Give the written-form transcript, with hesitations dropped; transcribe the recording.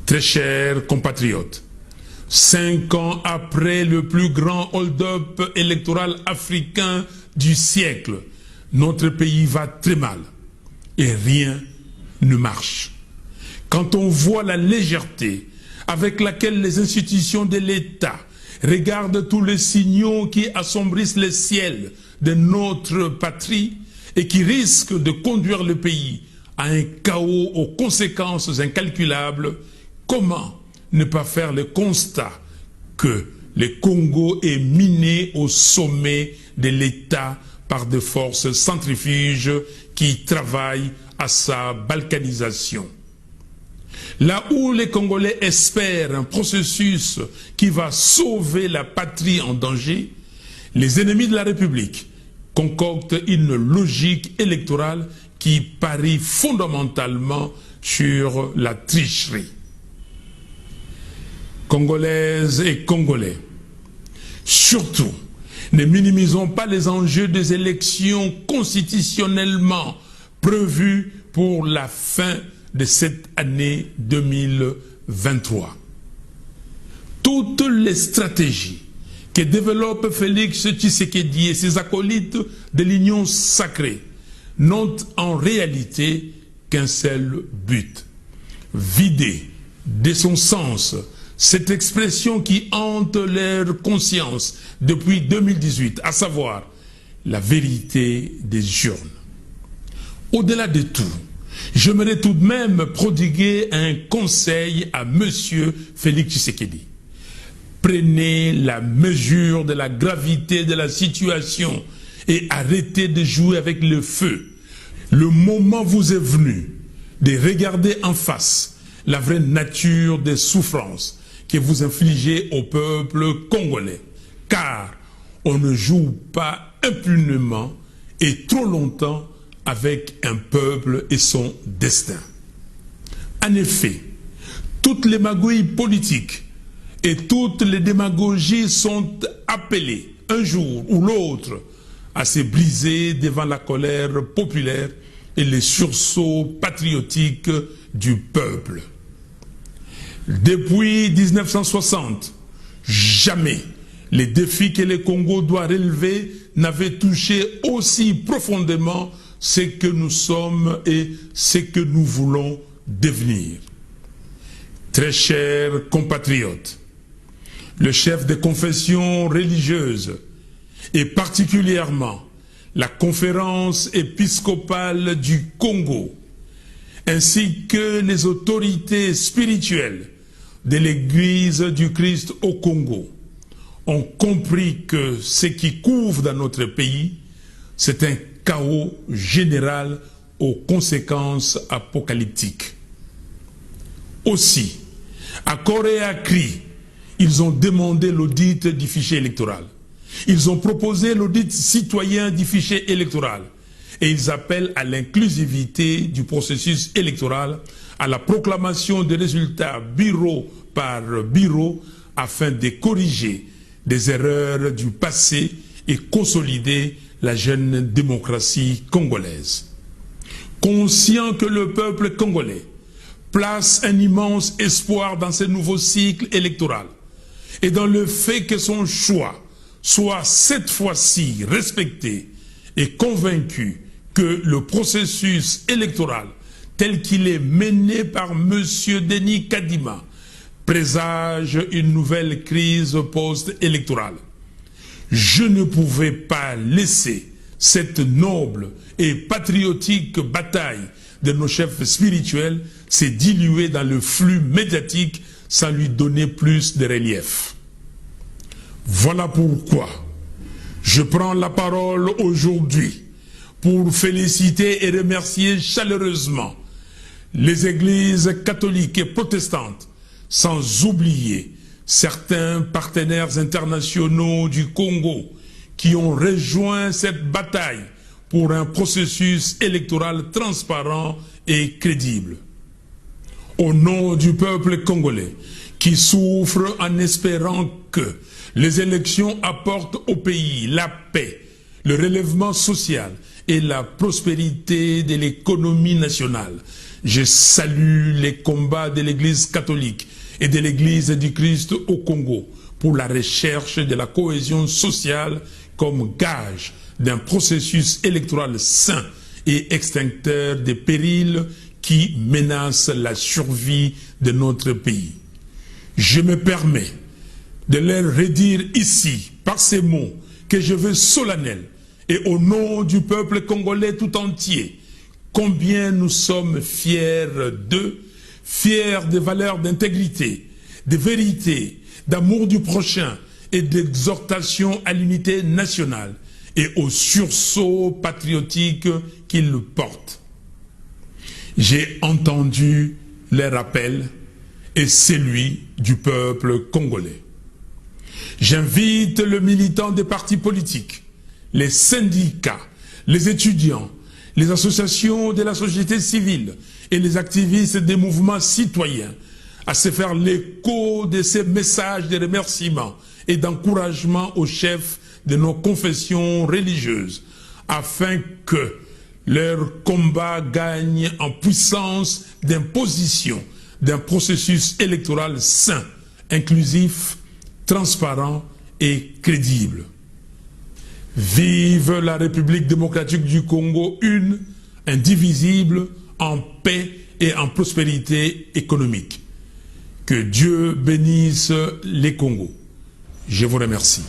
Très chers compatriotes, 5 ans après le plus grand hold-up électoral africain du siècle, notre pays va très mal et rien ne marche. Quand on voit la légèreté avec laquelle les institutions de l'État regardent tous les signaux qui assombrissent le ciel de notre patrie et qui risquent de conduire le pays à un chaos aux conséquences incalculables, comment ne pas faire le constat que le Congo est miné au sommet de l'État par des forces centrifuges qui travaillent à sa balkanisation. Là où les Congolais espèrent un processus qui va sauver la patrie en danger, les ennemis de la République concoctent une logique électorale qui parie fondamentalement sur la tricherie. Congolaises et Congolais, surtout, ne minimisons pas les enjeux des élections constitutionnellement prévues pour la fin de cette année 2023. Toutes les stratégies que développe Félix Tshisekedi et ses acolytes de l'Union sacrée n'ont en réalité qu'un seul but: vider de son sens cette expression qui hante leur conscience depuis 2018, à savoir la vérité des urnes. Au-delà de tout, j'aimerais tout de même prodiguer un conseil à monsieur Félix Tshisekedi. Prenez la mesure de la gravité de la situation et arrêtez de jouer avec le feu. Le moment vous est venu de regarder en face la vraie nature des souffrances que vous infligez au peuple congolais. Car on ne joue pas impunément et trop longtemps avec un peuple et son destin. En effet, toutes les magouilles politiques et toutes les démagogies sont appelées un jour ou l'autre à se briser devant la colère populaire et les sursauts patriotiques du peuple. Depuis 1960, jamais les défis que le Congo doit relever n'avaient touché aussi profondément ce que nous sommes et ce que nous voulons devenir. Très chers compatriotes, le chef des confessions religieuses et particulièrement la conférence épiscopale du Congo ainsi que les autorités spirituelles de l'Église du Christ au Congo ont compris que ce qui couvre dans notre pays, c'est un chaos général aux conséquences apocalyptiques. Aussi, à corps et à cri, ils ont demandé l'audit du fichier électoral. Ils ont proposé l'audit citoyen du fichier électoral. Et ils appellent à l'inclusivité du processus électoral, à la proclamation des résultats bureau par bureau, afin de corriger des erreurs du passé et consolider la jeune démocratie congolaise. Conscient que le peuple congolais place un immense espoir dans ce nouveau cycle électoral et dans le fait que son choix soit cette fois-ci respecté et convaincu que le processus électoral tel qu'il est mené par M. Denis Kadima présage une nouvelle crise post-électorale. Je ne pouvais pas laisser cette noble et patriotique bataille de nos chefs spirituels se diluer dans le flux médiatique sans lui donner plus de relief. Voilà pourquoi je prends la parole aujourd'hui pour féliciter et remercier chaleureusement les églises catholiques et protestantes, sans oublier certains partenaires internationaux du Congo qui ont rejoint cette bataille pour un processus électoral transparent et crédible. Au nom du peuple congolais qui souffre en espérant que les élections apportent au pays la paix, le relèvement social et la prospérité de l'économie nationale. Je salue les combats de l'Église catholique et de l'Église du Christ au Congo pour la recherche de la cohésion sociale comme gage d'un processus électoral sain et extincteur des périls qui menacent la survie de notre pays. Je me permets de leur redire ici, par ces mots, que je veux solennels, et au nom du peuple congolais tout entier, combien nous sommes fiers d'eux, fiers des valeurs d'intégrité, de vérité, d'amour du prochain et d'exhortation à l'unité nationale et au sursaut patriotique qu'ils portent. J'ai entendu leur appel et celui du peuple congolais. J'invite les militants des partis politiques, les syndicats, les étudiants, les associations de la société civile et les activistes des mouvements citoyens à se faire l'écho de ces messages de remerciement et d'encouragement aux chefs de nos confessions religieuses, afin que leur combat gagne en puissance d'imposition d'un processus électoral sain, inclusif, transparent et crédible. Vive la République démocratique du Congo, une, indivisible, en paix et en prospérité économique. Que Dieu bénisse les Congos. Je vous remercie.